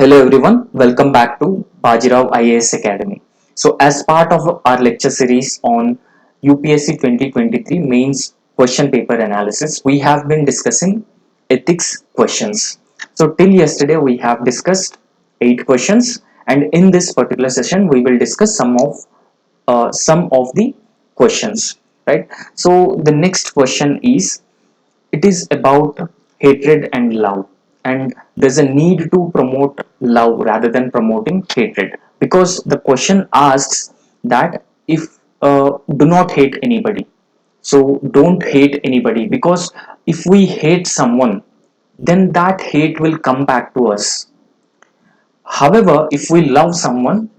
Hello everyone, welcome back to Baji Rao IAS Academy. So as part of our lecture series on UPSC 2023 mains question paper analysis, we have been discussing ethics questions. So till yesterday we have discussed 8 questions, and in this particular session we will discuss some of the questions, right? So the next question is, it is about hatred and love, and there's a need to promote love rather than promoting hatred, because the question asks that if do not hate anybody. So don't hate anybody, because if we hate someone, then that hate will come back to us. However, if we love someone,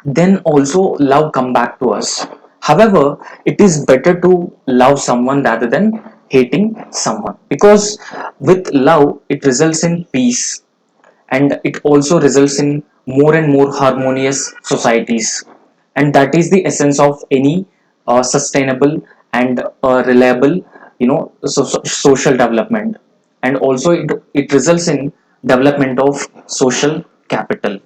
then also love come back to us. However, it is better to love someone rather than hating someone, because with love it results in peace, and it also results in more and more harmonious societies, and that is the essence of any sustainable and reliable, social development. And also it results in development of social capital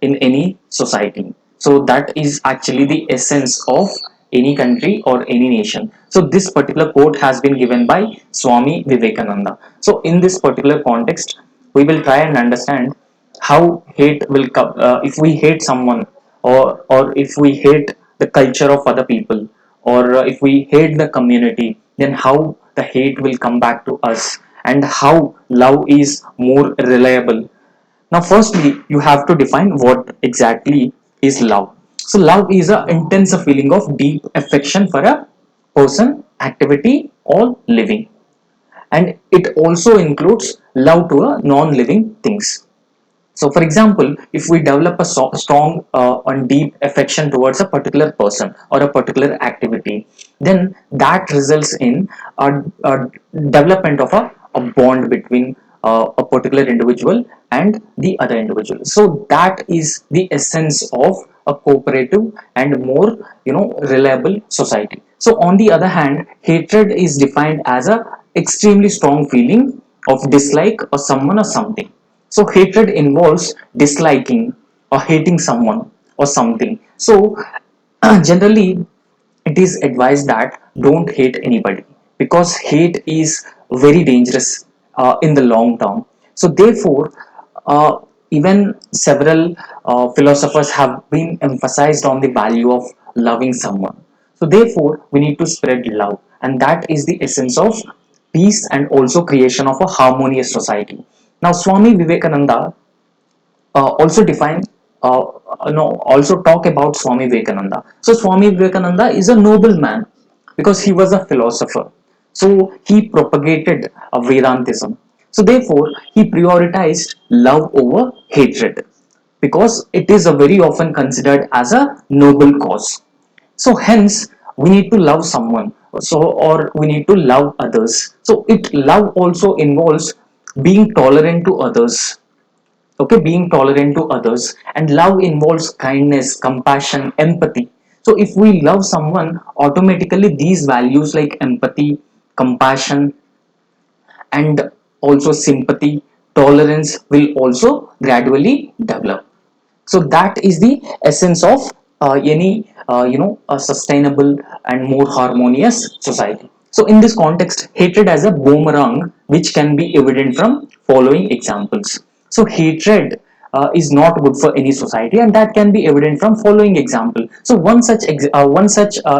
in any society. So that is actually the essence of any country or any nation. So this particular quote has been given by Swami Vivekananda. So in this particular context, we will try and understand how hate will come if we hate someone, or if we hate the culture of other people, or if we hate the community, then how the hate will come back to us, and how love is more reliable. Now, firstly, you have to define what exactly is love. So, love is an intense feeling of deep affection for a person, activity, or living, and it also includes love to a non-living things. So, for example, if we develop a strong and deep affection towards a particular person or a particular activity, then that results in a development of a bond between a particular individual and the other individual. So that is the essence of a cooperative and more, reliable society. So on the other hand, hatred is defined as a extremely strong feeling of dislike or someone or something. So hatred involves disliking or hating someone or something. So generally, it is advised that don't hate anybody, because hate is very dangerous in the long term. So therefore, uh, even several philosophers have been emphasized on the value of loving someone. So therefore, we need to spread love, and that is the essence of peace and also creation of a harmonious society. Now, Swami Vivekananda also define no also talk about Swami Vivekananda. So Swami Vivekananda is a noble man because he was a philosopher. So he propagated Vedantism. So therefore he prioritized love over hatred, because it is a very often considered as a noble cause. So hence we need to love someone, so or we need to love others. So it love also involves being tolerant to others, okay, being tolerant to others, and love involves kindness, compassion, empathy. So if we love someone, automatically these values like empathy, compassion, and also sympathy, tolerance will also gradually develop. So that is the essence of any a sustainable and more harmonious society. So in this context, hatred as a boomerang, which can be evident from following examples. So hatred is not good for any society, and that can be evident from following example. So one such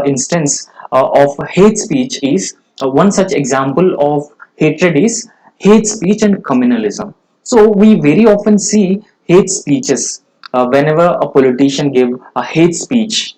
instance of hate speech is one such example of hatred is hate speech and communalism. So we very often see hate speeches whenever a politician give a hate speech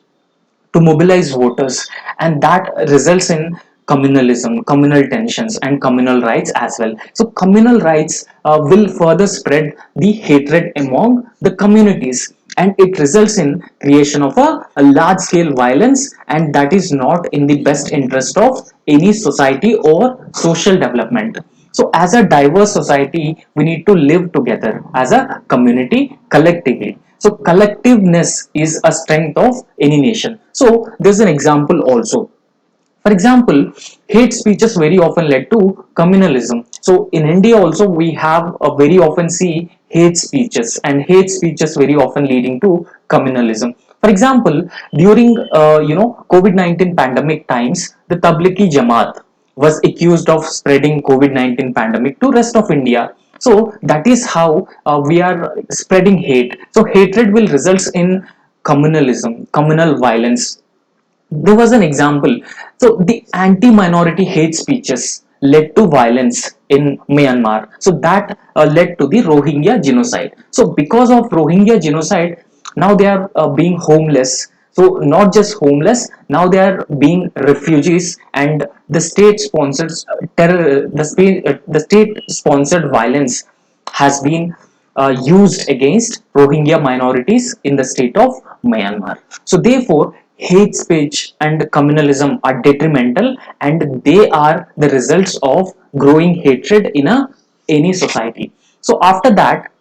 to mobilize voters, and that results in communalism, communal tensions, and communal rights as well. So communal rights will further spread the hatred among the communities, and it results in creation of a large scale violence, and that is not in the best interest of any society or social development. So as a diverse society, we need to live together as a community collectively. So collectiveness is a strength of any nation. So there's an example also. For example, hate speeches very often led to communalism. So in India also we have very often see hate speeches, and hate speeches very often leading to communalism. For example, during COVID-19 pandemic times, the Tablighi Jamaat was accused of spreading COVID-19 pandemic to rest of India. So that is how we are spreading hate. So hatred will result in communalism, communal violence. There was an example. So the anti-minority hate speeches led to violence in Myanmar. So that led to the Rohingya genocide. So because of Rohingya genocide, now they are being homeless. So not just homeless, now they are being refugees, and the state sponsors terror. The state sponsored violence has been used against Rohingya minorities in the state of Myanmar. So, therefore, hate speech and communalism are detrimental, and they are the results of growing hatred in any society. So, after that,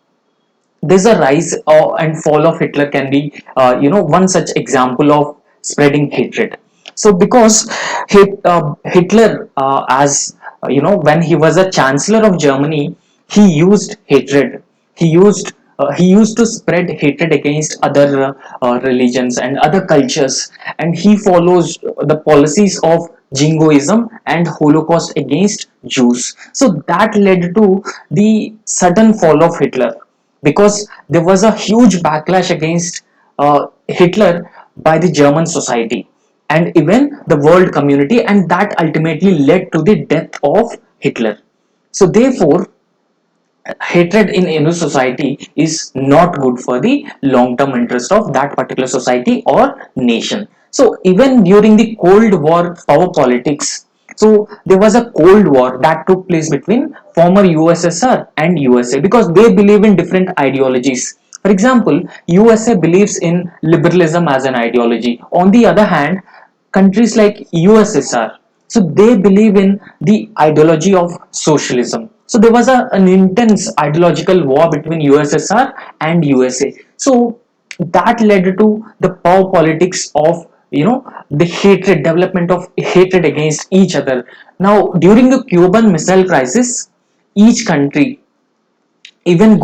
there's a rise and fall of Hitler can be, one such example of spreading hatred. So because Hitler, as when he was a chancellor of Germany, he used hatred. He used to spread hatred against other religions and other cultures, and he follows the policies of jingoism and holocaust against Jews. So that led to the sudden fall of Hitler, because there was a huge backlash against Hitler by the German society and even the world community, and that ultimately led to the death of Hitler. So, therefore, hatred in any society is not good for the long term interest of that particular society or nation. So even during the Cold War power politics, so there was a Cold War that took place between former USSR and USA, because they believe in different ideologies. For example, USA believes in liberalism as an ideology. On the other hand, countries like USSR, so they believe in the ideology of socialism. So there was an intense ideological war between USSR and USA. So that led to the power politics of the hatred, development of hatred against each other. Now during the Cuban Missile Crisis, each country even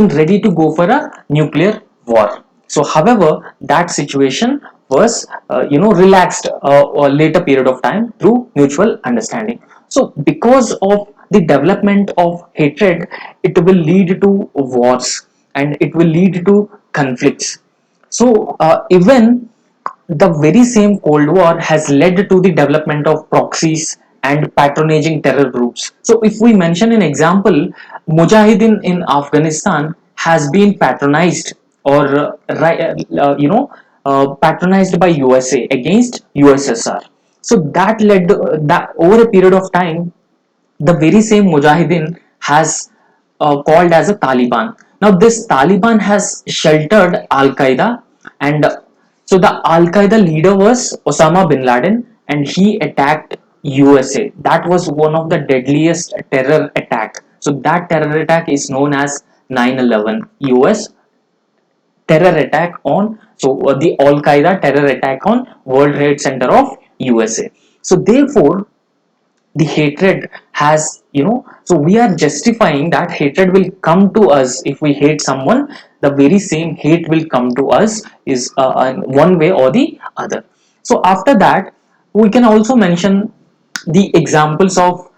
ready to go for a nuclear war. So however, that situation was relaxed a later period of time through mutual understanding. So because of the development of hatred, it will lead to wars, and it will lead to conflicts. So even the very same Cold War has led to the development of proxies and patronaging terror groups. So, if we mention an example, Mujahideen in Afghanistan has been patronized or patronized by USA against USSR. So that led that over a period of time, the very same Mujahideen has called as a Taliban. Now, this Taliban has sheltered Al Qaeda, and so the Al Qaeda leader was Osama bin Laden, and he attacked USA. That was one of the deadliest terror attack. So that terror attack is known as 9/11 US terror attack on, the Al Qaeda terror attack on World Trade Center of USA. So therefore, the hatred has, so we are justifying that hatred will come to us. If we hate someone, the very same hate will come to us, is one way or the other. So after that, we can also mention the examples of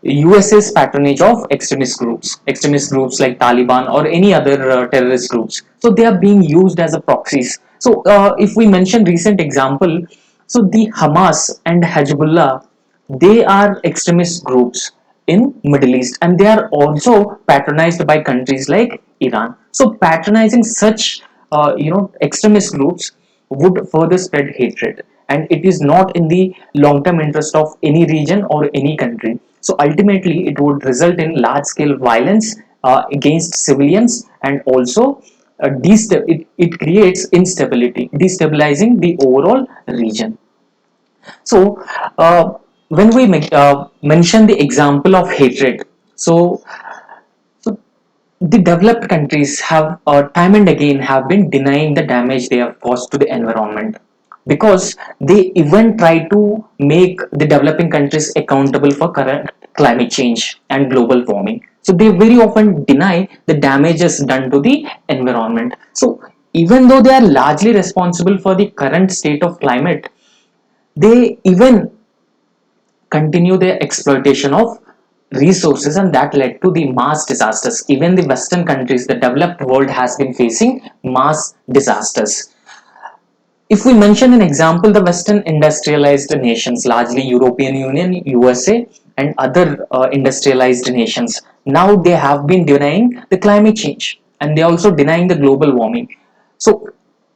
USA's patronage of extremist groups like Taliban or any other terrorist groups. So they are being used as a proxies. So if we mention recent example, so the Hamas and Hezbollah, they are extremist groups in Middle East, and they are also patronized by countries like Iran. So patronizing such extremist groups would further spread hatred, and it is not in the long term interest of any region or any country. So ultimately it would result in large scale violence against civilians, and also it creates instability, destabilizing the overall region. So, when we mention the example of hatred, so the developed countries have time and again have been denying the damage they have caused to the environment. because they even try to make the developing countries accountable for current climate change and global warming. So they very often deny the damages done to the environment. So even though they are largely responsible for the current state of climate, they even continue their exploitation of resources, and that led to the mass disasters. Even the western countries, the developed world, has been facing mass disasters. If we mention an example, the western industrialized nations, largely European Union, USA and other industrialized nations, now they have been denying the climate change, and they are also denying the global warming. So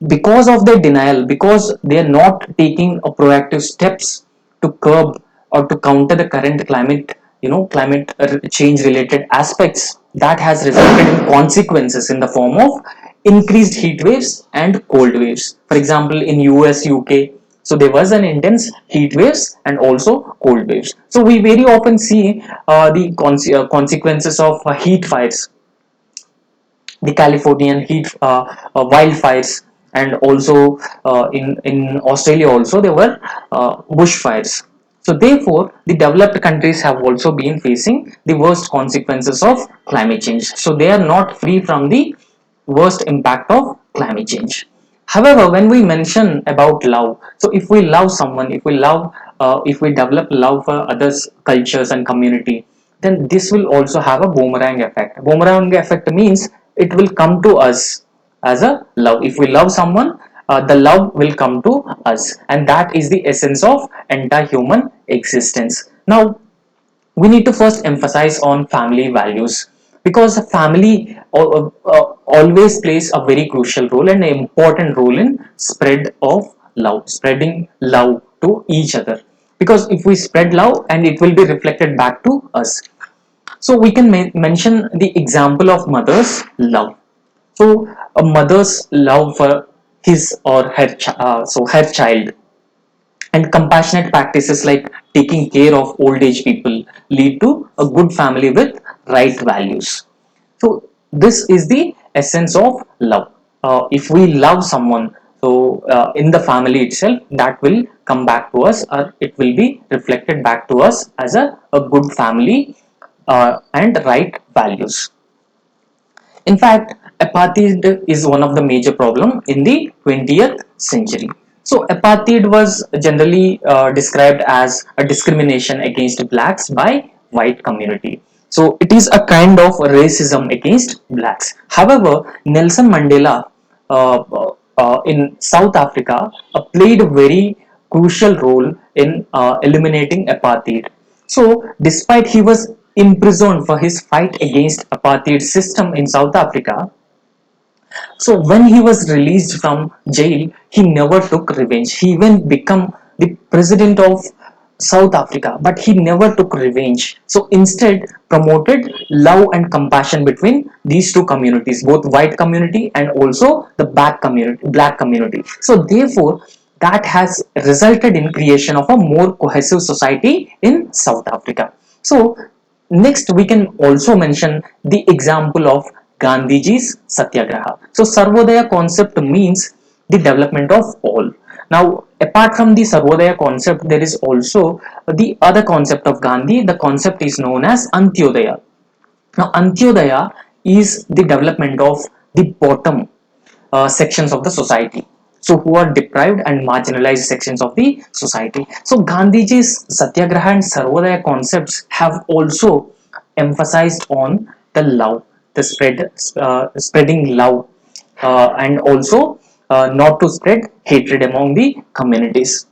because of their denial, because they are not taking a proactive steps to curb or to counter the current climate, climate change related aspects, that has resulted in consequences in the form of increased heat waves and cold waves. For example, in US, UK, so there was an intense heat waves and also cold waves. So we very often see the consequences of heat fires, the Californian heat wildfires, and also in Australia also there were bushfires. So therefore, the developed countries have also been facing the worst consequences of climate change. So they are not free from the worst impact of climate change. However, when we mention about love, so if we love someone, if we develop love for others, cultures and community, then this will also have a boomerang effect. Boomerang effect means it will come to us as a love. If we love someone, the love will come to us, and that is the essence of entire human existence. Now, we need to first emphasize on family values, because family always plays a very crucial role and an important role in spreading love to each other. Because if we spread love, and it will be reflected back to us. So we can mention the example of mother's love. So a mother's love for his or her child, and compassionate practices like taking care of old age people lead to a good family with right values. So this is the essence of love. If we love someone, so in the family itself, that will come back to us, or it will be reflected back to us as a good family and right values. In fact, apartheid is one of the major problems in the 20th century. So, apartheid was generally described as a discrimination against blacks by white community. So, it is a kind of racism against blacks. However, Nelson Mandela in South Africa played a very crucial role in eliminating apartheid. So, despite he was imprisoned for his fight against apartheid system in South Africa, so when he was released from jail, he never took revenge. He even became the president of South Africa, but he never took revenge. So instead promoted love and compassion between these two communities, both white community and also the black community. So therefore, that has resulted in creation of a more cohesive society in South Africa. So next, we can also mention the example of Gandhiji's Satyagraha. So, Sarvodaya concept means the development of all. Now, apart from the Sarvodaya concept, there is also the other concept of Gandhi. The concept is known as Antyodaya. Now, Antyodaya is the development of the bottom sections of the society. So, who are deprived and marginalized sections of the society. So, Gandhiji's Satyagraha and Sarvodaya concepts have also emphasized on the love, the spreading love, and also not to spread hatred among the communities,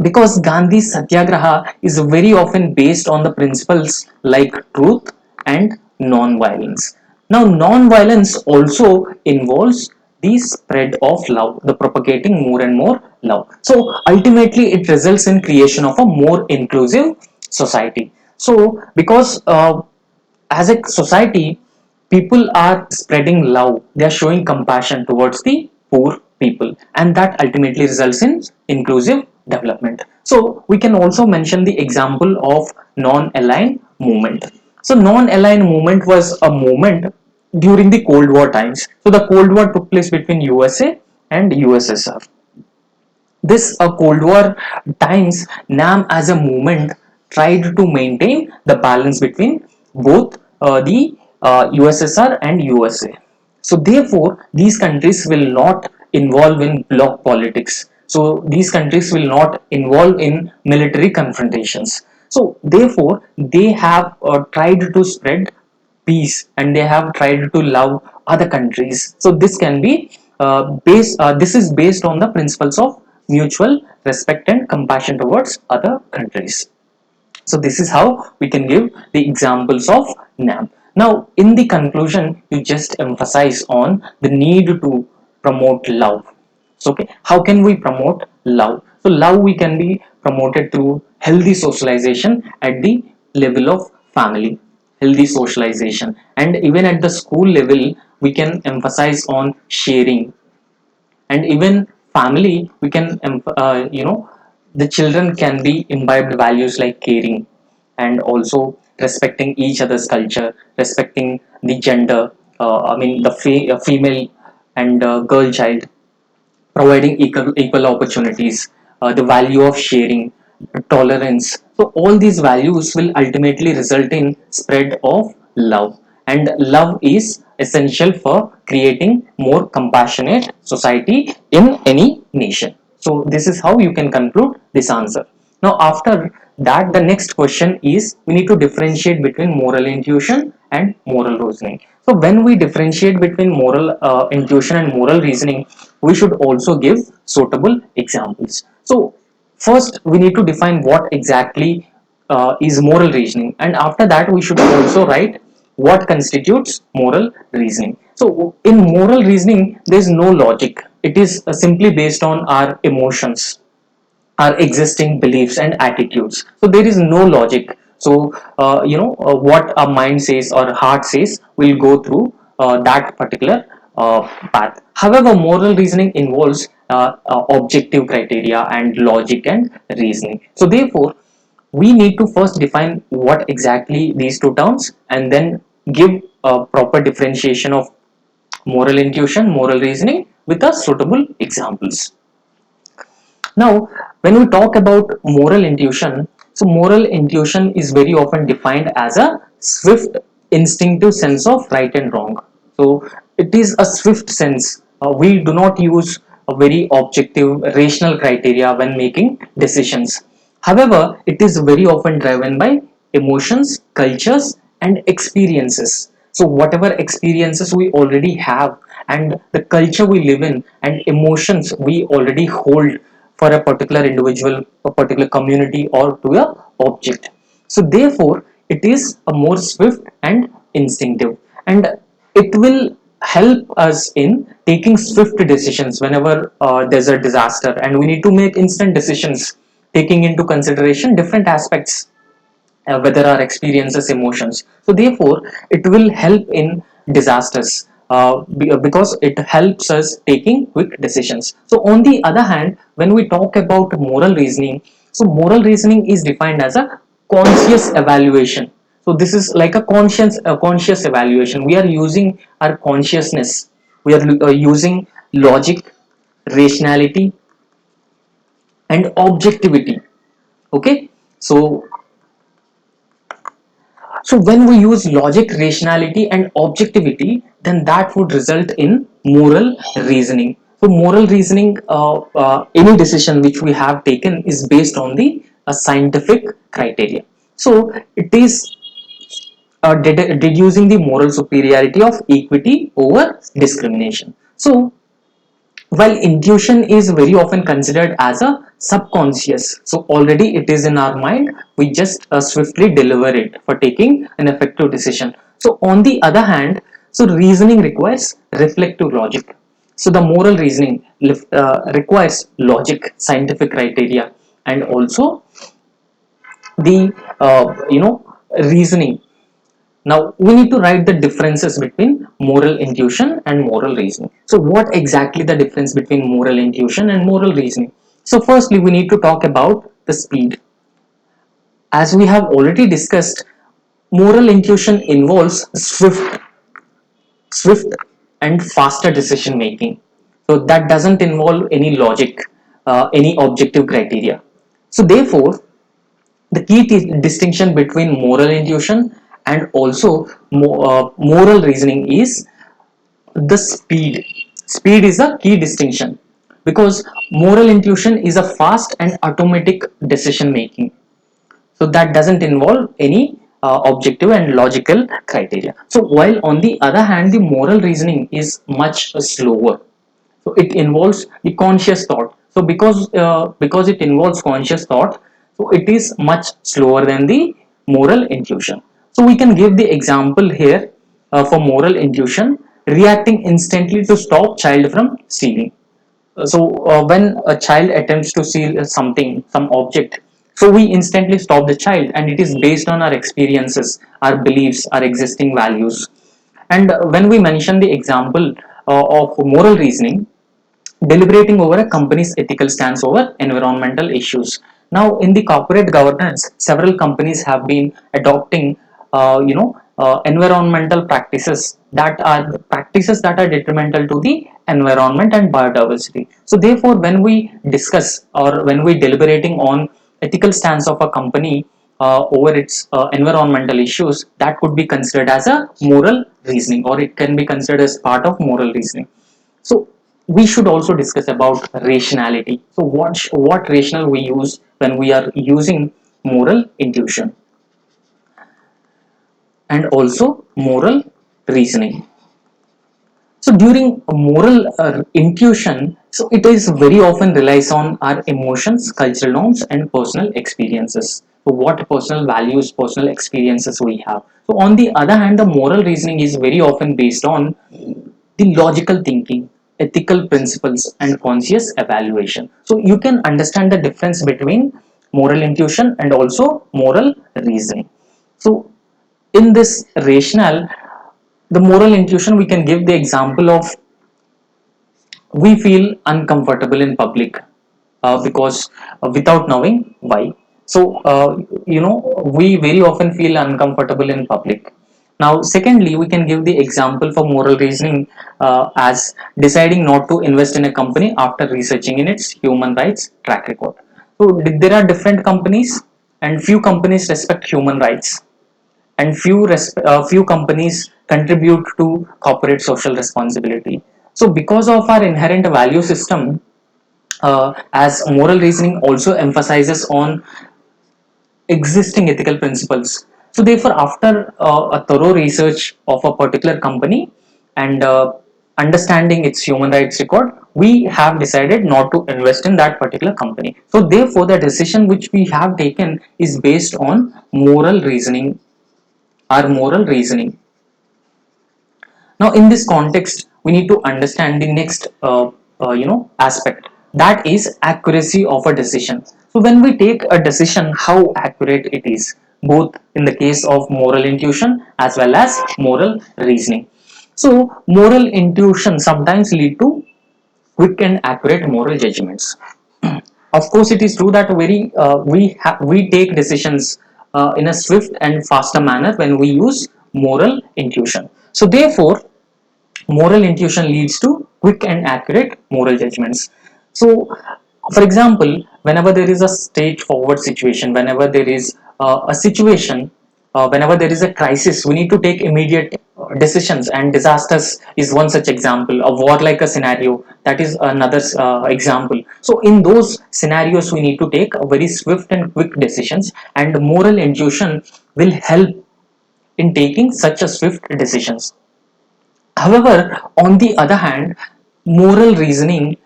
because Gandhi's Satyagraha is very often based on the principles like truth and non-violence. Now, non-violence also involves the spread of love, the propagating more and more love. So ultimately, it results in creation of a more inclusive society. So because as a society, people are spreading love, they are showing compassion towards the poor people, and that ultimately results in inclusive development. So we can also mention the example of non-aligned movement. So non-aligned movement was a movement during the Cold War times. So the Cold War took place between USA and USSR. This Cold War times, NAM as a movement tried to maintain the balance between both the USSR and USA. So therefore, these countries will not involve in bloc politics. So these countries will not involve in military confrontations. So therefore, they have tried to spread peace, and they have tried to love other countries. So this can be this is based on the principles of mutual respect and compassion towards other countries. So this is how we can give the examples of NAM. Now, in the conclusion, you just emphasize on the need to promote love. So, okay, how can we promote love? So, love we can be promoted through healthy socialization at the level of family, healthy socialization, and even at the school level, we can emphasize on sharing, and even family we can the children can be imbibed values like caring and also respecting each other's culture, respecting the gender, female and girl child, providing equal opportunities, the value of sharing, tolerance. So all these values will ultimately result in spread of love, and love is essential for creating more compassionate society in any nation. So this is how you can conclude this answer. Now after that, the next question is, we need to differentiate between moral intuition and moral reasoning. So when we differentiate between moral intuition and moral reasoning, we should also give suitable examples. So first we need to define what exactly is moral reasoning, and after that we should also write what constitutes moral reasoning. So in moral reasoning there is no logic. It is simply based on our emotions, our existing beliefs and attitudes. So there is no logic. So what our mind says or heart says will go through that particular path. However, moral reasoning involves objective criteria and logic and reasoning. So therefore, we need to first define what exactly these two terms, and then give a proper differentiation of moral intuition, moral reasoning with the suitable examples. Now, when we talk about moral intuition, so moral intuition is very often defined as a swift, instinctive sense of right and wrong. So, it is a swift sense. We do not use a very objective, rational criteria when making decisions. However, it is very often driven by emotions, cultures, and experiences. So, whatever experiences we already have, and the culture we live in, and emotions we already hold for a particular individual, a particular community, or to a object. So therefore, it is a more swift and instinctive, and it will help us in taking swift decisions whenever there's a disaster, and we need to make instant decisions, taking into consideration different aspects, whether our experiences, emotions. So therefore it will help in disasters, because it helps us taking quick decisions. So on the other hand, when we talk about moral reasoning, so moral reasoning is defined as a conscious evaluation. So this is like a conscious evaluation. We are using our consciousness, we are using logic, rationality, and objectivity. Okay, so so when we use logic, rationality, and objectivity, then that would result in moral reasoning. So moral reasoning, any decision which we have taken is based on the scientific criteria. So it is deducing the moral superiority of equity over discrimination. So while intuition is very often considered as a subconscious, so already it is in our mind, we just swiftly deliver it for taking an effective decision. So on the other hand, so reasoning requires reflective logic. So the moral reasoning requires logic, scientific criteria, and also the reasoning. Now we need to write the differences between moral intuition and moral reasoning. So what exactly the difference between moral intuition and moral reasoning? So firstly, we need to talk about the speed. As we have already discussed, moral intuition involves swift and faster decision making. So that doesn't involve any logic. any objective criteria. So therefore, the key distinction between moral intuition and also moral reasoning is the speed. Speed is a key distinction because moral intuition is a fast and automatic decision making, so that doesn't involve any objective and logical criteria. So while on the other hand, the moral reasoning is much slower, so it involves the conscious thought. So because it involves conscious thought, so it is much slower than the moral intuition. So we can give the example here for moral intuition: reacting instantly to stop child from stealing. When a child attempts to steal something, some object, so we instantly stop the child, and it is based on our experiences, our beliefs, our existing values. And when we mention the example of moral reasoning, deliberating over a company's ethical stance over environmental issues. Now, in the corporate governance, several companies have been adopting, environmental practices that are detrimental to the environment and biodiversity. So, therefore, when we discuss or when we deliberating on ethical stance of a company over its environmental issues, that could be considered as a moral reasoning, or it can be considered as part of moral reasoning. So we should also discuss about rationality. So what rationale we use when we are using moral intuition and also moral reasoning. So during moral intuition, so it is very often relies on our emotions, cultural norms, and personal experiences. So what personal values, personal experiences we have. So on the other hand, the moral reasoning is very often based on the logical thinking, ethical principles, and conscious evaluation. So you can understand the difference between moral intuition and also moral reasoning. So in this rationale, the moral intuition, we can give the example of we feel uncomfortable in public because without knowing why. So, we very often feel uncomfortable in public. Now, secondly, we can give the example for moral reasoning as deciding not to invest in a company after researching in its human rights track record. So, there are different companies, and few companies respect human rights, and few companies contribute to corporate social responsibility. So because of our inherent value system, as moral reasoning also emphasizes on existing ethical principles. So therefore, after a thorough research of a particular company and understanding its human rights record, we have decided not to invest in that particular company. So therefore, the decision which we have taken is based on moral reasoning, our moral reasoning. Now, in this context, we need to understand the next, aspect, that is accuracy of a decision. So, when we take a decision, how accurate it is, both in the case of moral intuition as well as moral reasoning. So, moral intuition sometimes lead to quick and accurate moral judgments. Of course, it is true that we take decisions in a swift and faster manner when we use moral intuition. So, therefore, moral intuition leads to quick and accurate moral judgments. So, for example, whenever there is a straightforward situation, whenever there is a situation, whenever there is a crisis, we need to take immediate decisions, and disasters is one such example. A war like a scenario, that is another example. So, in those scenarios, we need to take very swift and quick decisions, and moral intuition will help in taking such a swift decisions. However, on the other hand, moral reasoning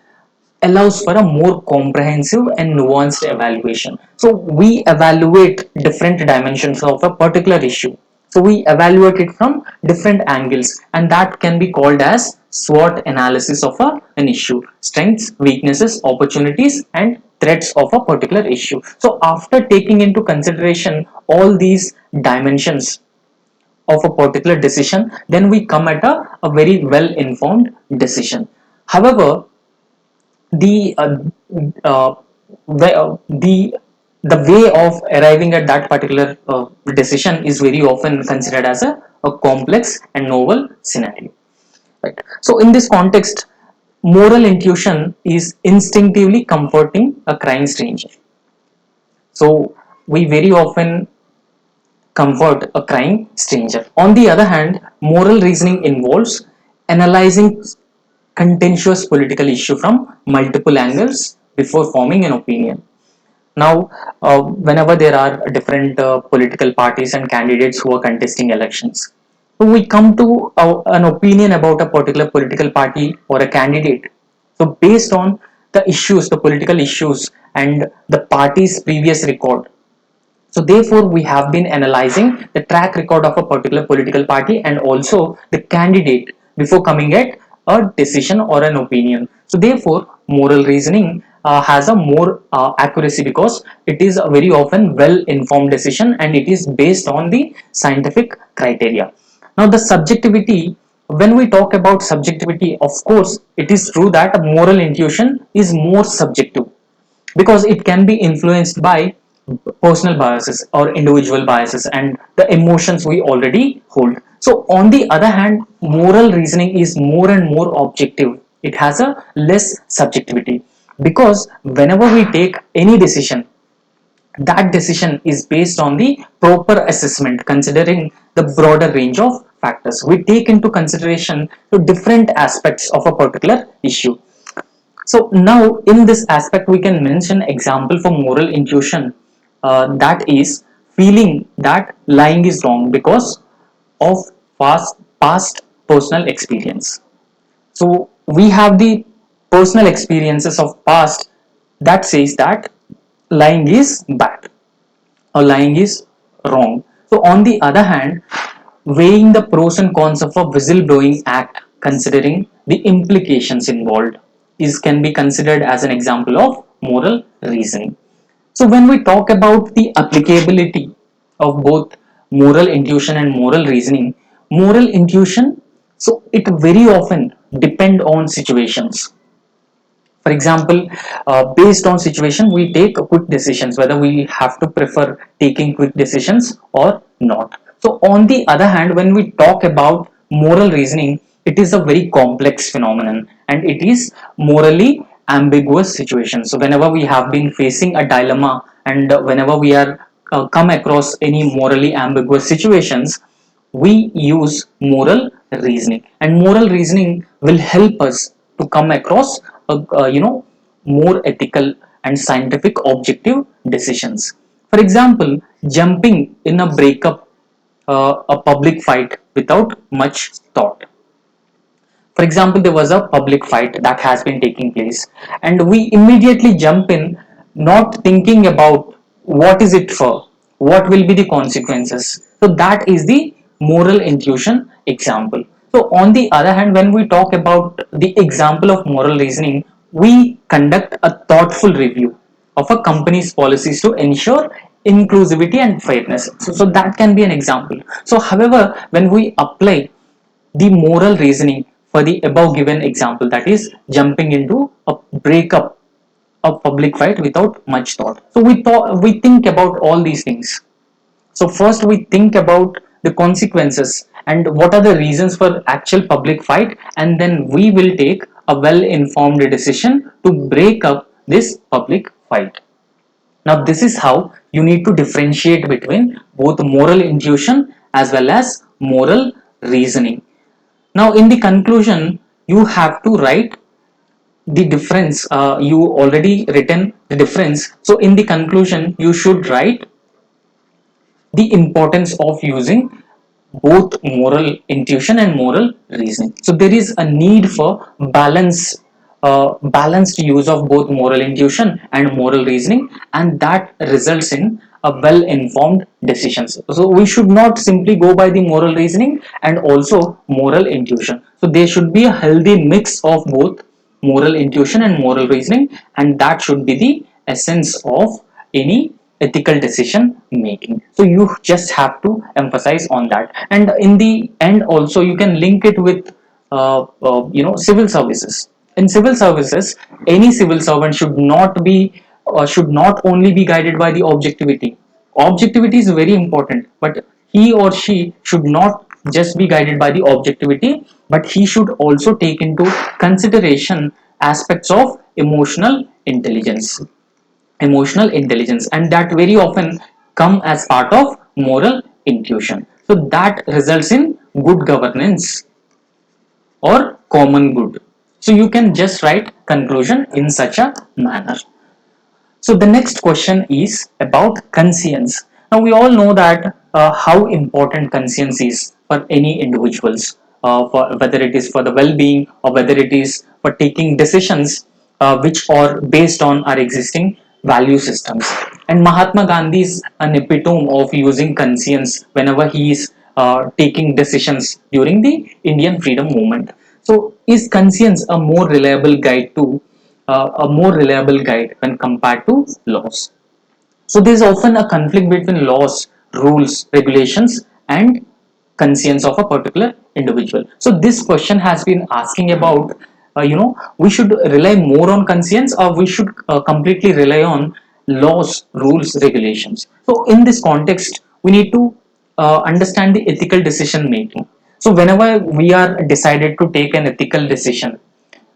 allows for a more comprehensive and nuanced evaluation. So we evaluate different dimensions of a particular issue. So we evaluate it from different angles, and that can be called as SWOT analysis of an issue: strengths, weaknesses, opportunities, and threats of a particular issue. So after taking into consideration all these dimensions of a particular decision, then we come at a very well informed decision. However, the uh, the way of arriving at that particular decision is very often considered as a complex and novel scenario, right? So in this context, moral intuition is instinctively comforting a crying stranger. So we very often comfort a crying stranger. On the other hand, moral reasoning involves analyzing contentious political issue from multiple angles before forming an opinion. Now, whenever there are different political parties and candidates who are contesting elections, so we come to an opinion about a particular political party or a candidate. So, based on the issues, the political issues, and the party's previous record, so therefore, we have been analyzing the track record of a particular political party and also the candidate before coming at a decision or an opinion. So therefore, moral reasoning has a more accuracy because it is a very often well-informed decision and it is based on the scientific criteria. Now, the subjectivity. When we talk about subjectivity, of course, it is true that moral intuition is more subjective because it can be influenced by personal biases or individual biases and the emotions we already hold. So on the other hand, moral reasoning is more and more objective. It has a less subjectivity because whenever we take any decision, that decision is based on the proper assessment considering the broader range of factors. We take into consideration the different aspects of a particular issue. So now in this aspect, we can mention example for moral intuition, that is feeling that lying is wrong because of past personal experience. So we have the personal experiences of past that says that lying is bad or lying is wrong. So on the other hand, weighing the pros and cons of a whistleblowing act, considering the implications involved, is can be considered as an example of moral reasoning. So when we talk about the applicability of both moral intuition and moral reasoning, moral intuition, so it very often depend on situations. For example, based on situation, we take quick decisions whether we have to prefer taking quick decisions or not. So, on the other hand, when we talk about moral reasoning, it is a very complex phenomenon and it is morally ambiguous situation. So, whenever we have been facing a dilemma and whenever we are come across any morally ambiguous situations, we use moral reasoning, and moral reasoning will help us to come across more ethical and scientific objective decisions. For example, jumping in a breakup, a public fight without much thought. For example, there was a public fight that has been taking place, and we immediately jump in, not thinking about what is it for, what will be the consequences. So that is the moral intuition example. So on the other hand, when we talk about the example of moral reasoning, we conduct a thoughtful review of a company's policies to ensure inclusivity and fairness. So that can be an example. So however, when we apply the moral reasoning for the above given example, that is jumping into a breakup, a public fight without much thought. So we think about all these things. So first we think about the consequences and what are the reasons for actual public fight, and then we will take a well informed decision to break up this public fight. Now this is how you need to differentiate between both moral intuition as well as moral reasoning. Now, in the conclusion, you have to write the difference. You already written the difference. So, in the conclusion, you should write the importance of using both moral intuition and moral reasoning. So, there is a need for balanced use of both moral intuition and moral reasoning, and that results in a well-informed decisions. So we should not simply go by the moral reasoning and also moral intuition. So there should be a healthy mix of both moral intuition and moral reasoning, and that should be the essence of any ethical decision making. So you just have to emphasize on that, and in the end also you can link it with civil services. In civil services, any civil servant should not only be guided by the objectivity. Objectivity is very important, but he or she should not just be guided by the objectivity. but he should also take into consideration aspects of emotional intelligence, and that very often come as part of moral intuition. So that results in good governance or common good. So you can just write conclusion in such a manner. So the next question is about conscience. Now we all know that how important conscience is for any individuals, for whether it is for the well-being or whether it is for taking decisions which are based on our existing value systems. And Mahatma Gandhi is an epitome of using conscience whenever he is taking decisions during the Indian freedom movement. So is conscience a more reliable guide when compared to laws? So there is often a conflict between laws, rules, regulations, and conscience of a particular individual. So this question has been asking about, we should rely more on conscience or we should completely rely on laws, rules, regulations. So in this context, we need to understand the ethical decision making. So whenever we are decided to take an ethical decision,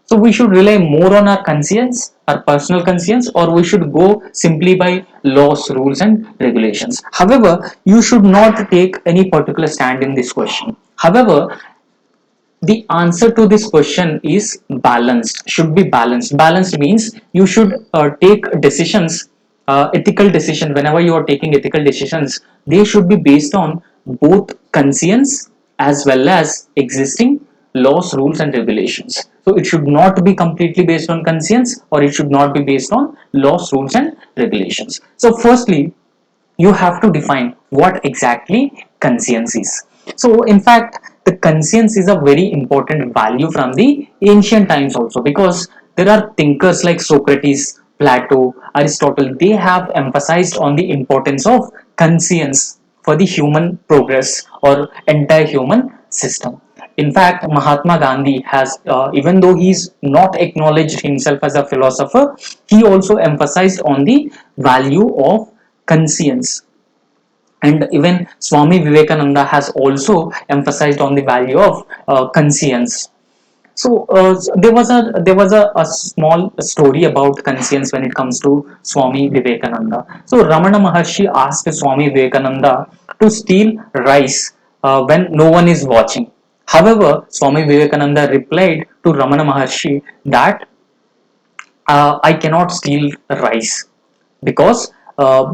so we should rely more on our conscience, our personal conscience, or we should go simply by laws, rules, and regulations. However, you should not take any particular stand in this question. However, the answer to this question is balanced, should be balanced. Balanced means you should take decisions, ethical decision. Whenever you are taking ethical decisions, they should be based on both conscience as well as existing laws, rules, and regulations. So it should not be completely based on conscience, or it should not be based on laws, rules, and regulations. So firstly, you have to define what exactly conscience is. So, in fact, the conscience is a very important value from the ancient times also, because there are thinkers like Socrates, Plato, Aristotle. They have emphasized on the importance of conscience for the human progress or entire human system. In fact, Mahatma Gandhi has, even though he's not acknowledged himself as a philosopher, he also emphasized on the value of conscience. And even Swami Vivekananda has also emphasized on the value of conscience. So there was a small story about conscience when it comes to Swami Vivekananda. So Ramana Maharshi asked Swami Vivekananda to steal rice when no one is watching. However, Swami Vivekananda replied to Ramana Maharshi that I cannot steal rice because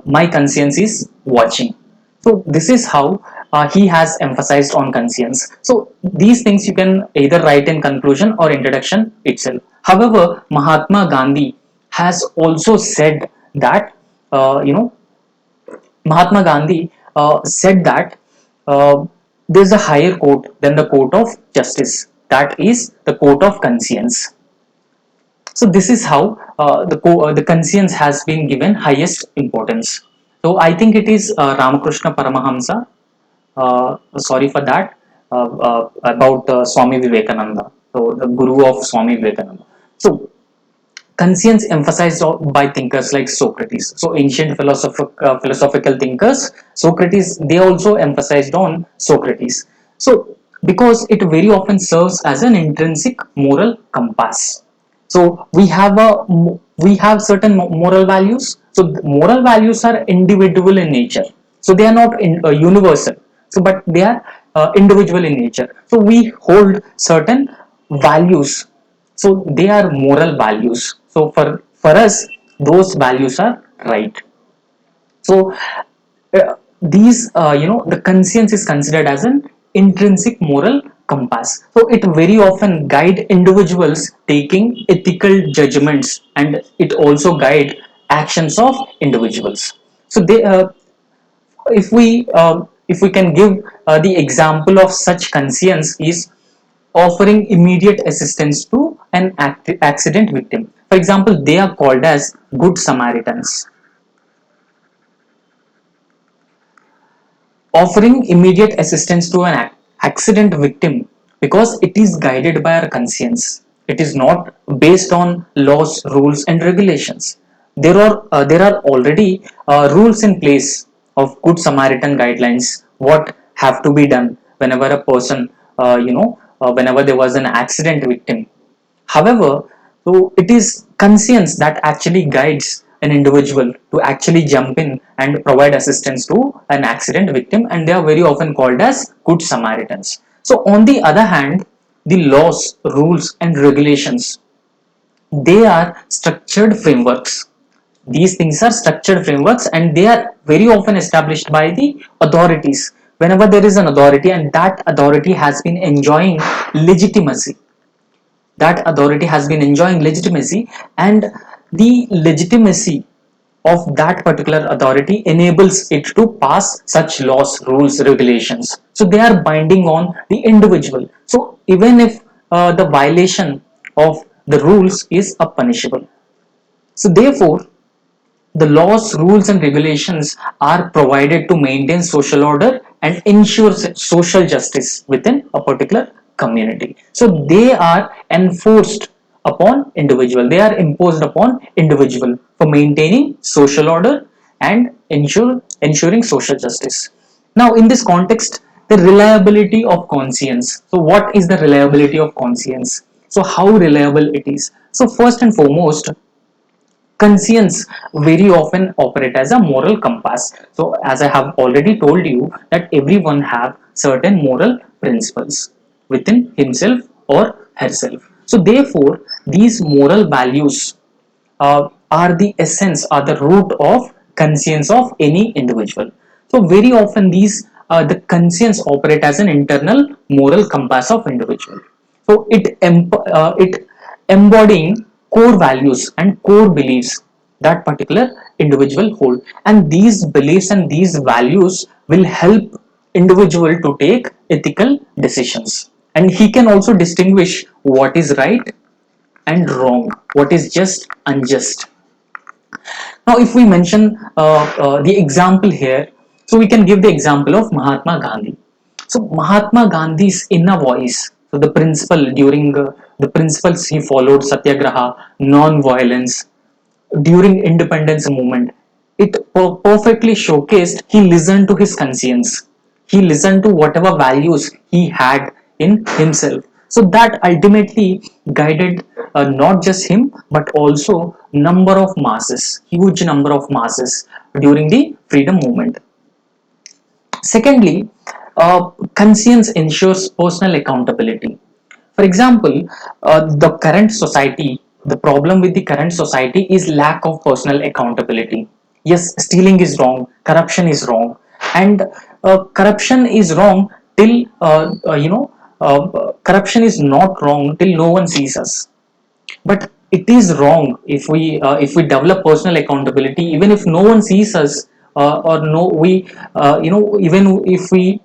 my conscience is watching. So this is how he has emphasized on conscience. So these things you can either write in conclusion or introduction itself. However, Mahatma Gandhi has also said that, you know, Mahatma Gandhi said that there is a higher court than the court of justice. That is the court of conscience. So this is how the conscience has been given highest importance. So I think it is Ramakrishna Paramahamsa. Sorry for that. About Swami Vivekananda, so the guru of Swami Vivekananda. So conscience emphasized by thinkers like Socrates. So ancient philosophical thinkers, Socrates, they also emphasized on Socrates. So because it very often serves as an intrinsic moral compass. So we have certain moral values. So moral values are individual in nature. So they are not universal. So but they are individual in nature. So we hold certain values, so they are moral values. So for us, those values are right. So these the conscience is considered as an intrinsic moral compass. So it very often guide individuals taking ethical judgments, and it also guide actions of individuals. So they if we can give the example of such conscience is offering immediate assistance to an accident victim. For example, they are called as good Samaritans. Offering immediate assistance to an accident victim because it is guided by our conscience. It is not based on laws, rules, and regulations. There are already rules in place of Good Samaritan guidelines. What have to be done whenever a person, whenever there was an accident victim. However, so it is conscience that actually guides an individual to actually jump in and provide assistance to an accident victim, and they are very often called as good Samaritans. So, on the other hand, the laws, rules, and regulations, they are structured frameworks. These things are structured frameworks, and they are very often established by the authorities. Whenever there is an authority and that authority has been enjoying legitimacy, and the legitimacy of that particular authority enables it to pass such laws, rules, regulations. So they are binding on the individual. So even if the violation of the rules is punishable. So therefore, the laws, rules, and regulations are provided to maintain social order and ensure social justice within a particular community. So they are enforced upon individual. They are imposed upon individual for maintaining social order and ensuring social justice. Now, in this context, the reliability of conscience. So, what is the reliability of conscience? So, how reliable it is? So, first and foremost, conscience very often operate as a moral compass. So as I have already told you that everyone have certain moral principles within himself or herself. So therefore these moral values are the essence, are the root of conscience of any individual. So very often these the conscience operate as an internal moral compass of individual. So it embodying core values and core beliefs that particular individual hold, and these beliefs and these values will help individual to take ethical decisions, and he can also distinguish what is right and wrong, what is just unjust. Now, if we mention the example here, so we can give the example of Mahatma Gandhi. So, Mahatma Gandhi's inner voice, so the principle during the principles he followed, satyagraha, non-violence, during independence movement, it perfectly showcased he listened to his conscience. He listened to whatever values he had in himself. So that ultimately guided not just him but also number of masses, huge number of masses during the freedom movement. Secondly, conscience ensures personal accountability. For example, the current society, the problem with the current society is lack of personal accountability. Yes, stealing is wrong, corruption is wrong, and corruption is wrong till corruption is not wrong till no one sees us. But it is wrong if we develop personal accountability, even if no one sees us, or no we even if we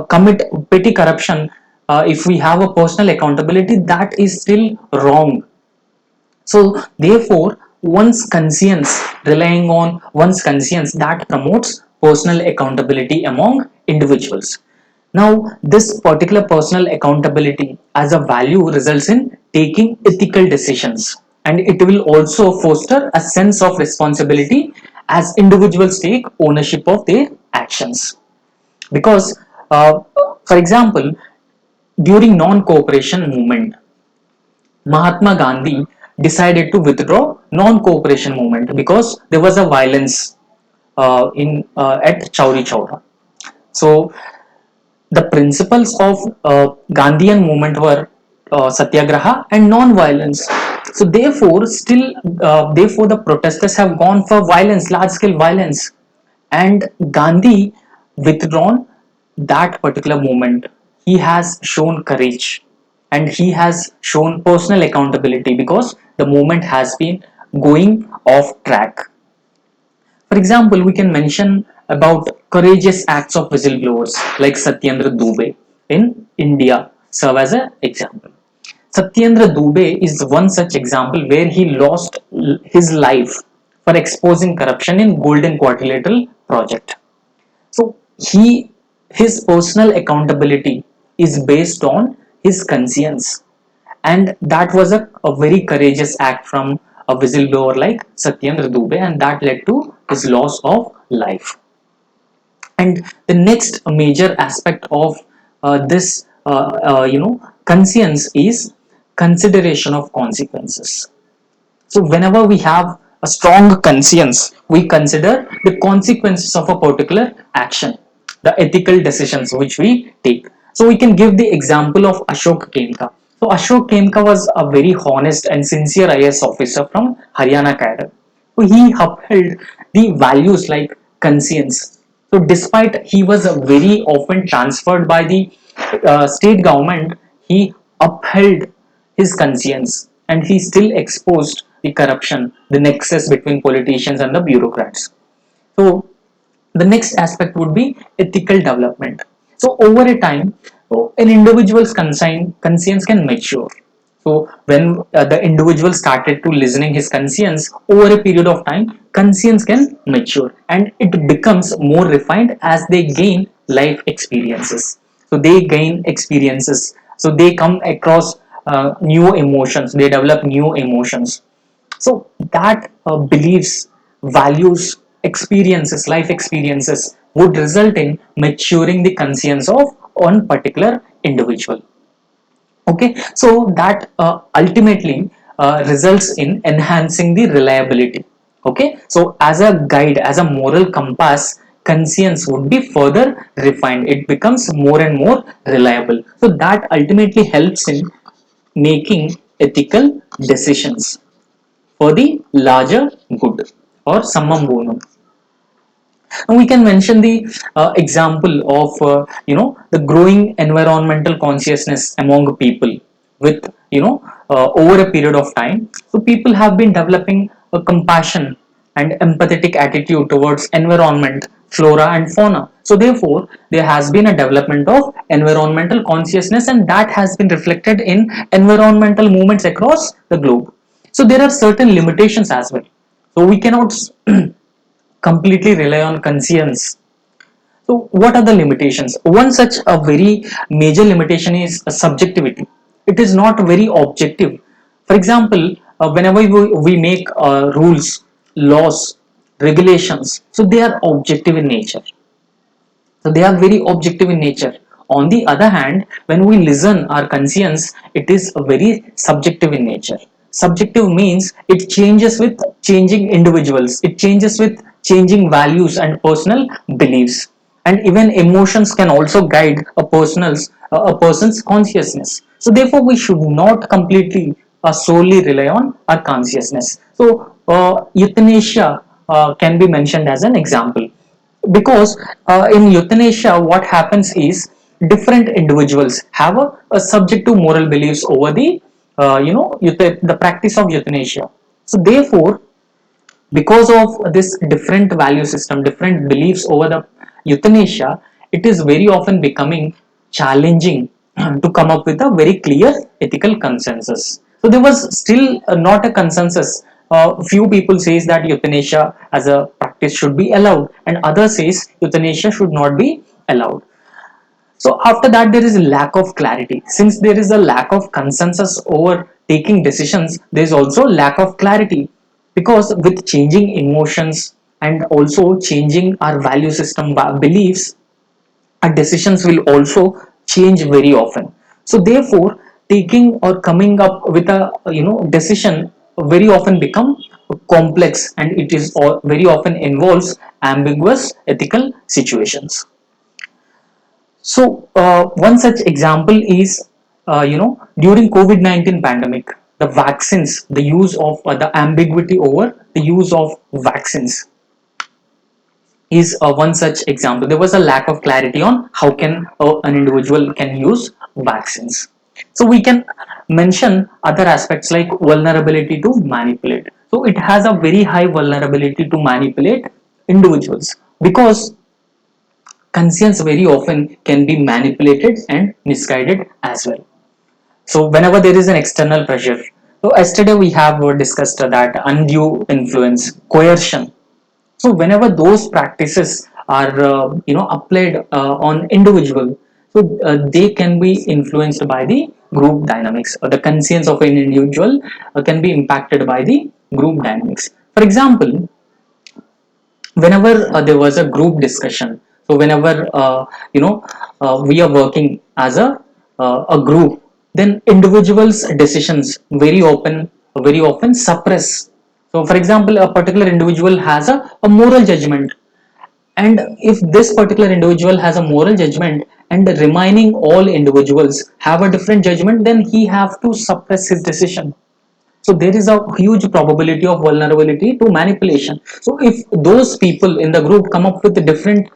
commit petty corruption, if we have a personal accountability, that is still wrong. So therefore one's conscience, relying on one's conscience, that promotes personal accountability among individuals. Now this particular personal accountability as a value results in taking ethical decisions, and it will also foster a sense of responsibility as individuals take ownership of their actions. Because for example, during non-cooperation movement, Mahatma Gandhi decided to withdraw non-cooperation movement because there was a violence in at Chauri Chaura. So the principles of Gandhian movement were satyagraha and non-violence. So therefore the protesters have gone for violence, large-scale violence, and Gandhi withdrawn that particular movement. He has shown courage and he has shown personal accountability because the movement has been going off track. For example, we can mention about courageous acts of whistleblowers like Satyendra Dubey in India serve as an example. Satyendra Dubey is one such example where he lost his life for exposing corruption in Golden Quadrilateral project. So his personal accountability is based on his conscience, and that was a very courageous act from a whistleblower like Satyendra Dubey, and that led to his loss of life. And the next major aspect of this conscience is consideration of consequences. So whenever we have a strong conscience, we consider the consequences of a particular action, the ethical decisions which we take. So we can give the example of Ashok Kenka. So Ashok Kenka was a very honest and sincere IAS officer from Haryana cadre. So he upheld the values like conscience. So despite he was very often transferred by the state government, he upheld his conscience and he still exposed the corruption, the nexus between politicians and the bureaucrats. So the next aspect would be ethical development. So over a time, an individual's conscience can mature. So when the individual started to listening his conscience over a period of time, conscience can mature and it becomes more refined as they gain life experiences. So they gain experiences. So they come across new emotions. They develop new emotions. So that beliefs, values, experiences, life experiences would result in maturing the conscience of one particular individual. Okay, so that ultimately results in enhancing the reliability. Okay, so as a guide, as a moral compass, conscience would be further refined. It becomes more and more reliable. So that ultimately helps in making ethical decisions for the larger good or summum bonum. And we can mention the example of the growing environmental consciousness among people with over a period of time. So people have been developing a compassion and empathetic attitude towards environment, flora and fauna. So therefore, there has been a development of environmental consciousness, and that has been reflected in environmental movements across the globe. So there are certain limitations as well. So we cannot completely rely on conscience. So, what are the limitations? One such a very major limitation is subjectivity. It is not very objective. For example, whenever we make rules, laws, regulations, so they are objective in nature. So they are very objective in nature. On the other hand, when we listen our conscience, it is very subjective in nature. Subjective means it changes with changing individuals, it changes with changing values and personal beliefs. And even emotions can also guide a person's consciousness. So therefore, we should not completely solely rely on our consciousness. So euthanasia can be mentioned as an example, because in euthanasia what happens is different individuals have a subjective moral beliefs over the the practice of euthanasia. So therefore, because of this different value system, different beliefs over the euthanasia, it is very often becoming challenging to come up with a very clear ethical consensus. So there was still not a consensus. Few people says that euthanasia as a practice should be allowed, and others says euthanasia should not be allowed. So after that, there is a lack of clarity. Since there is a lack of consensus over taking decisions, there is also lack of clarity, because with changing emotions and also changing our value system beliefs, our decisions will also change very often. So therefore, taking or coming up with a decision very often become complex, and it is very often involves ambiguous ethical situations. So one such example is, during COVID-19 pandemic, the vaccines, the use of the ambiguity over the use of vaccines is one such example. There was a lack of clarity on how can an individual can use vaccines. So we can mention other aspects like vulnerability to manipulate. So it has a very high vulnerability to manipulate individuals, because conscience very often can be manipulated and misguided as well. So whenever there is an external pressure, so yesterday we have discussed that undue influence, coercion. So whenever those practices are applied on individual, so they can be influenced by the group dynamics, or the conscience of an individual can be impacted by the group dynamics. For example, whenever there was a group discussion, so whenever we are working as a a group, then individuals' decisions very often suppress. So, for example, a particular individual has a moral judgment, and if this particular individual has a moral judgment and the remaining all individuals have a different judgment, then he have to suppress his decision. So there is a huge probability of vulnerability to manipulation. So if those people in the group come up with different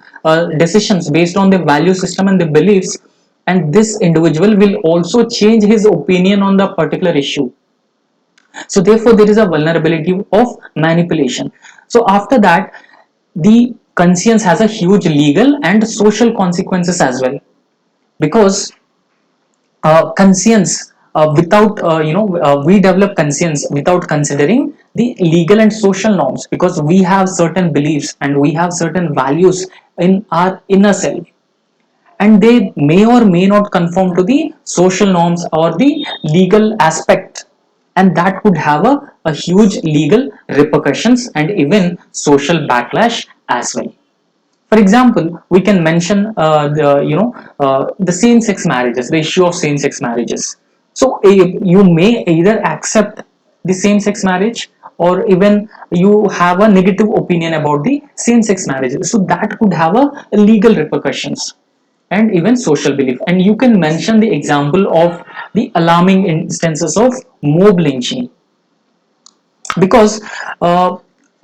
decisions based on their value system and their beliefs, and this individual will also change his opinion on the particular issue, so therefore there is a vulnerability of manipulation. So after that, the conscience has a huge legal and social consequences as well, because conscience without we develop conscience without considering the legal and social norms, because we have certain beliefs and we have certain values in our inner self, and they may or may not conform to the social norms or the legal aspect, and that could have a huge legal repercussions and even social backlash as well. For example, we can mention the same-sex marriages, the issue of same-sex marriages. So you may either accept the same-sex marriage, or even you have a negative opinion about the same-sex marriages. So that could have a legal repercussions and even social belief. And you can mention the example of the alarming instances of mob lynching, because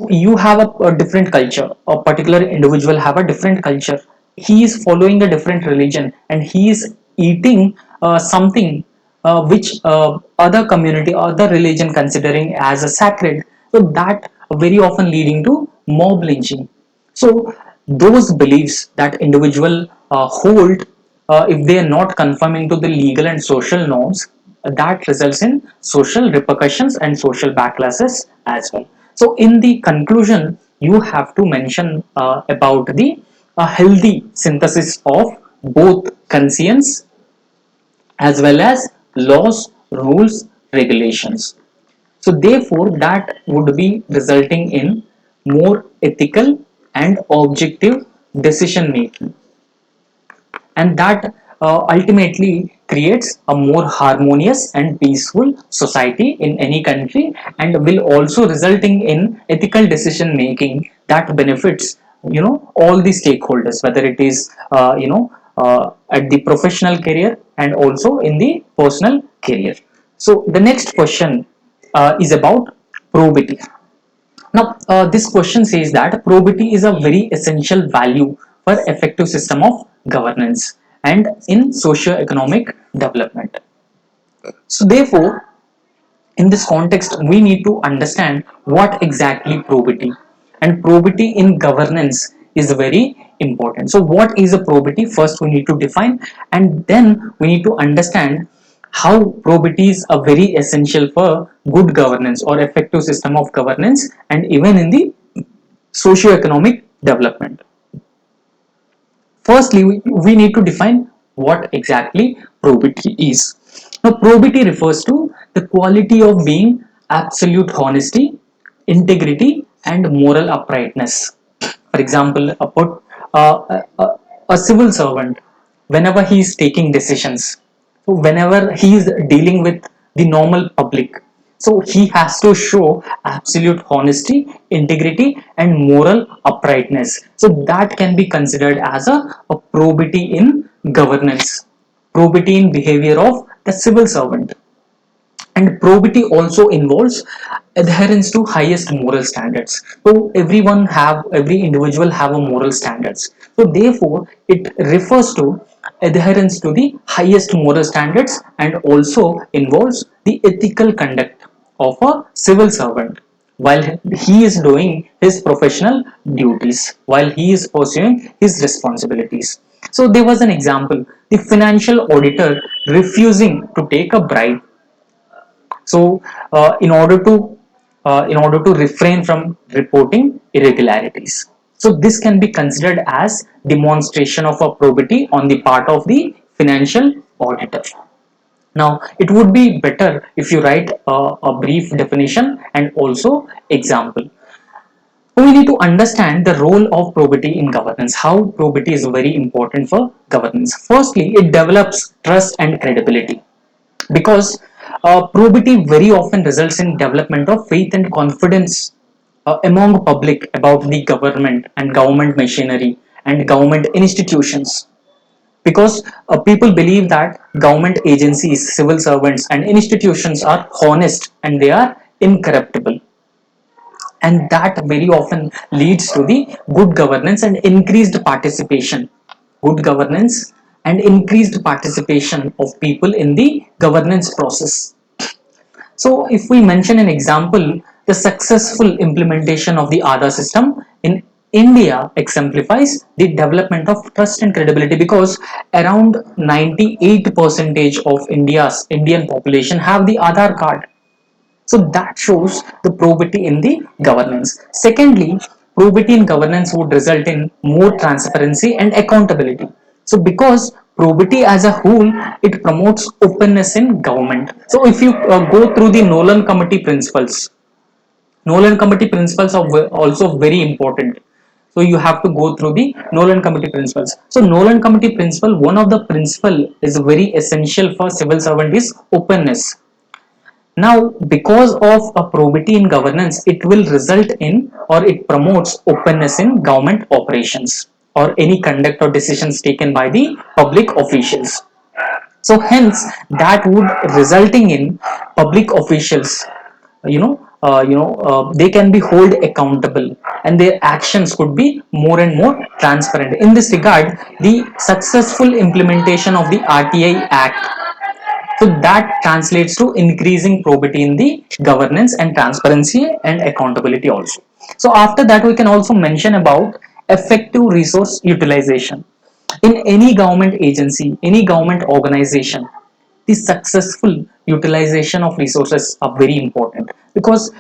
you have a different culture, a particular individual have a different culture, he is following a different religion and he is eating something which other community, other religion considering as a sacred, so that very often leading to mob lynching. So those beliefs that individual hold, if they are not conforming to the legal and social norms, that results in social repercussions and social backlashes as well. So in the conclusion, you have to mention about the healthy synthesis of both conscience as well as laws, rules, regulations. So therefore, that would be resulting in more ethical and objective decision making, and that ultimately creates a more harmonious and peaceful society in any country, and will also resulting in ethical decision making that benefits all the stakeholders, whether it is at the professional career and also in the personal career. So the next question is about probity. Now, this question says that probity is a very essential value for effective system of governance and in socio-economic development. So, therefore, in this context, we need to understand what exactly probity, and probity in governance is very important. So, what is a probity? First, we need to define, and then we need to understand how probity is a very essential for good governance or effective system of governance and even in the socio-economic development. Firstly, we need to define what exactly probity is. Now, probity refers to the quality of being absolute honesty, integrity, and moral uprightness. For example, a civil servant, whenever he is taking decisions, so whenever he is dealing with the normal public, so he has to show absolute honesty, integrity, and moral uprightness. So that can be considered as a probity in governance, probity in behavior of the civil servant. And probity also involves adherence to highest moral standards. So every individual have a moral standards, so therefore it refers to adherence to the highest moral standards, and also involves the ethical conduct of a civil servant while he is doing his professional duties, while he is pursuing his responsibilities. So there was an example, the financial auditor refusing to take a bribe. So in order to refrain from reporting irregularities. So this can be considered as demonstration of a probity on the part of the financial auditor. Now, it would be better if you write a brief definition and also example. We need to understand the role of probity in governance, how probity is very important for governance. Firstly, it develops trust and credibility because probity very often results in development of faith and confidence among public about the government and government machinery and government institutions, because people believe that government agencies, civil servants and institutions are honest and they are incorruptible, and that very often leads to the good governance and increased participation, good governance and increased participation of people in the governance process. So if we mention an example, the successful implementation of the Aadhaar system in India exemplifies the development of trust and credibility, because around 98% of Indian population have the Aadhaar card. So that shows the probity in the governance. Secondly, probity in governance would result in more transparency and accountability. So because probity as a whole, it promotes openness in government. So if you go through the Nolan Committee principles are also very important. So you have to go through the Nolan Committee principles. So Nolan Committee principle, one of the principle is very essential for civil servant is openness. Now, because of a probity in governance, it will result in or it promotes openness in government operations or any conduct or decisions taken by the public officials. So, hence, that would resulting in public officials, they can be held accountable and their actions could be more and more transparent. In this regard, the successful implementation of the RTI Act, so that translates to increasing probity in the governance and transparency and accountability also. So after that, we can also mention about effective resource utilization. In any government agency, any government organization, the successful utilization of resources are very important, because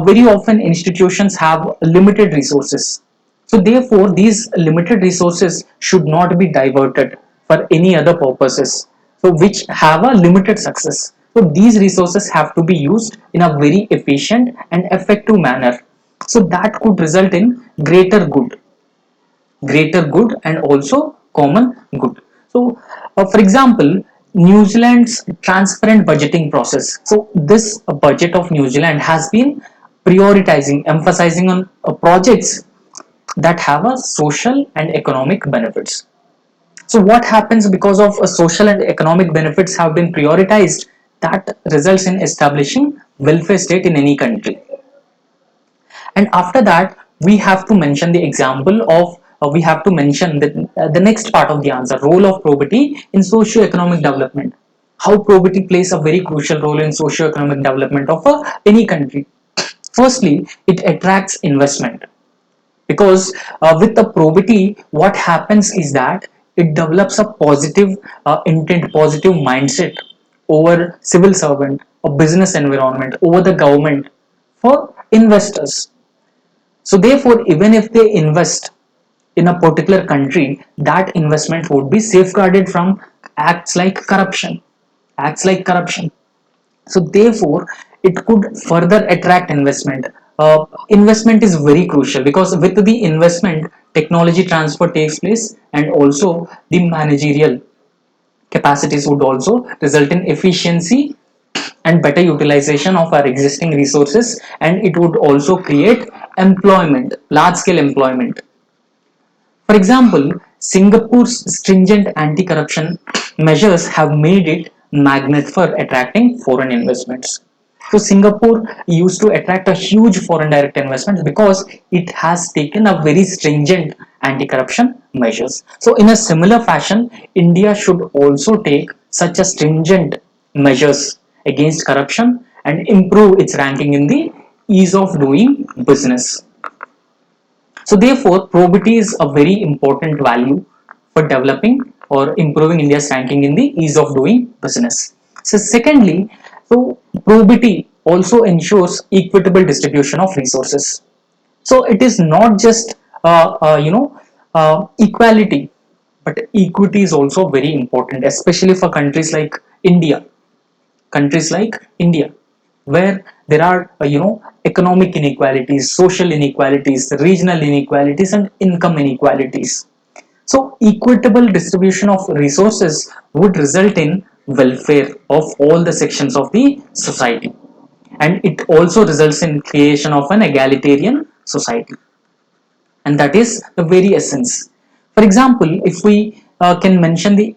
very often institutions have limited resources. So therefore, these limited resources should not be diverted for any other purposes, so which have a limited success. So these resources have to be used in a very efficient and effective manner. So that could result in greater good and also common good. So, for example, New Zealand's transparent budgeting process. So, this budget of New Zealand has been prioritizing, emphasizing on projects that have a social and economic benefits. So, what happens because of a social and economic benefits have been prioritized? That results in establishing welfare state in any country. And after that, we have to mention the example of we have to mention the next part of the answer, role of probity in socio-economic development. How probity plays a very crucial role in socio-economic development of any country. Firstly, it attracts investment, because with the probity, what happens is that it develops a positive intent, positive mindset over civil servant, a business environment, over the government for investors. So therefore, even if they invest in a particular country, that investment would be safeguarded from acts like corruption. Acts like corruption. So therefore, it could further attract investment. Investment is very crucial, because with the investment, technology transfer takes place, and also the managerial capacities would also result in efficiency and better utilization of our existing resources, and it would also create employment, large scale employment. For example, Singapore's stringent anti-corruption measures have made it magnet for attracting foreign investments. So Singapore used to attract a huge foreign direct investment because it has taken a very stringent anti-corruption measures. So in a similar fashion, India should also take such a stringent measures against corruption and improve its ranking in the ease of doing business. So therefore, probity is a very important value for developing or improving India's ranking in the ease of doing business. So secondly, so probity also ensures equitable distribution of resources. So it is not just equality, but equity is also very important, especially for countries like India. Countries like India. where there are economic inequalities, social inequalities, regional inequalities, and income inequalities. So equitable distribution of resources would result in welfare of all the sections of the society, and it also results in creation of an egalitarian society, and that is the very essence. For example, if we can mention the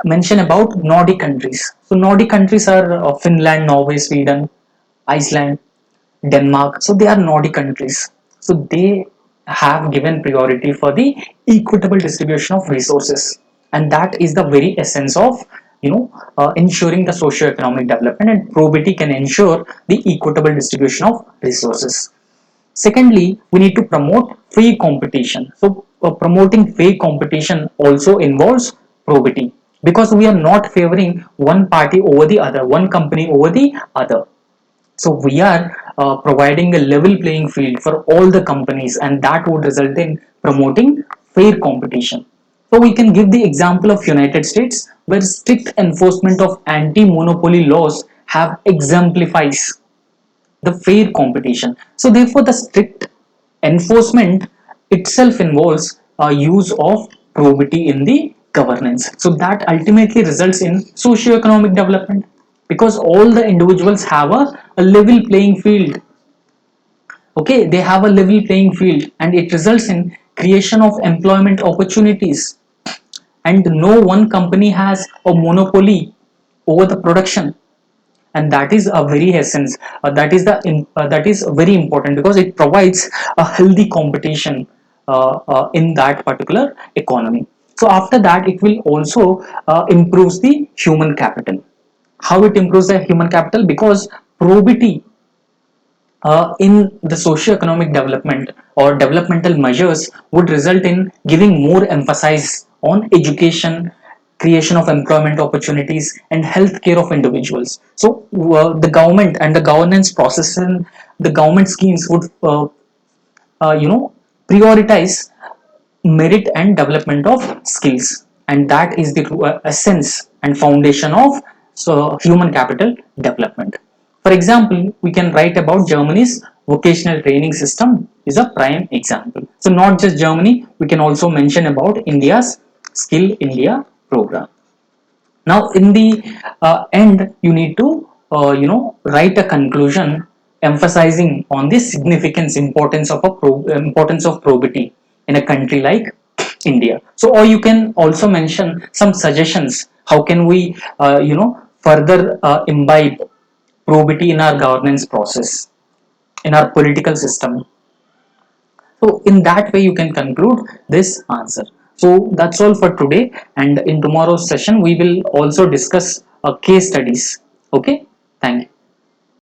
mention about Nordic countries. So Nordic countries are Finland, Norway, Sweden, Iceland, Denmark. So they are Nordic countries. So they have given priority for the equitable distribution of resources, and that is the very essence of ensuring the socio-economic development, and probity can ensure the equitable distribution of resources. Secondly, we need to promote free competition. So, promoting free competition also involves probity, because we are not favoring one party over the other, one company over the other. So, we are providing a level playing field for all the companies, and that would result in promoting fair competition. So, we can give the example of United States, where strict enforcement of anti-monopoly laws have exemplifies the fair competition. So therefore, the strict enforcement itself involves a use of probity in the governance. So that ultimately results in socio-economic development, because all the individuals have a level playing field. Okay, they have a level playing field, and it results in creation of employment opportunities. And no one company has a monopoly over the production, and that is a very essence, that is very important, because it provides a healthy competition in that particular economy. So after that, it will also improves the human capital. How it improves the human capital? Because probity in the socio-economic development or developmental measures would result in giving more emphasis on education, creation of employment opportunities, and healthcare of individuals. So the government and the governance process and the government schemes would uh, you know prioritize merit and development of skills, and that is the essence and foundation of human capital development. For example, we can write about Germany's vocational training system is a prime example. So not just Germany, we can also mention about India's Skill India program. Now in the end, you need to write a conclusion emphasizing on the significance, importance of probity in a country like India. So or you can also mention some suggestions, how can we further imbibe probity in our governance process, in our political system. So in that way, you can conclude this answer. So that's all for today. And in tomorrow's session, we will also discuss case studies. Okay. Thank you.